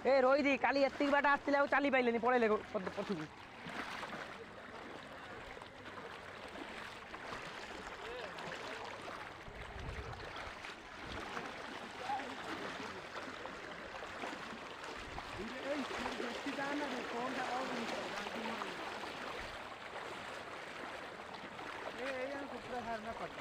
ଏ ରୋହିତ୍ କାଲି ଏତିକି ବାଟ ଆସିଥିଲେ ଆଉ ଚାଲି ପାଇଲେନି ପଳେଇଲେ ପଛକୁ। कुत्रा सार्न पर्छ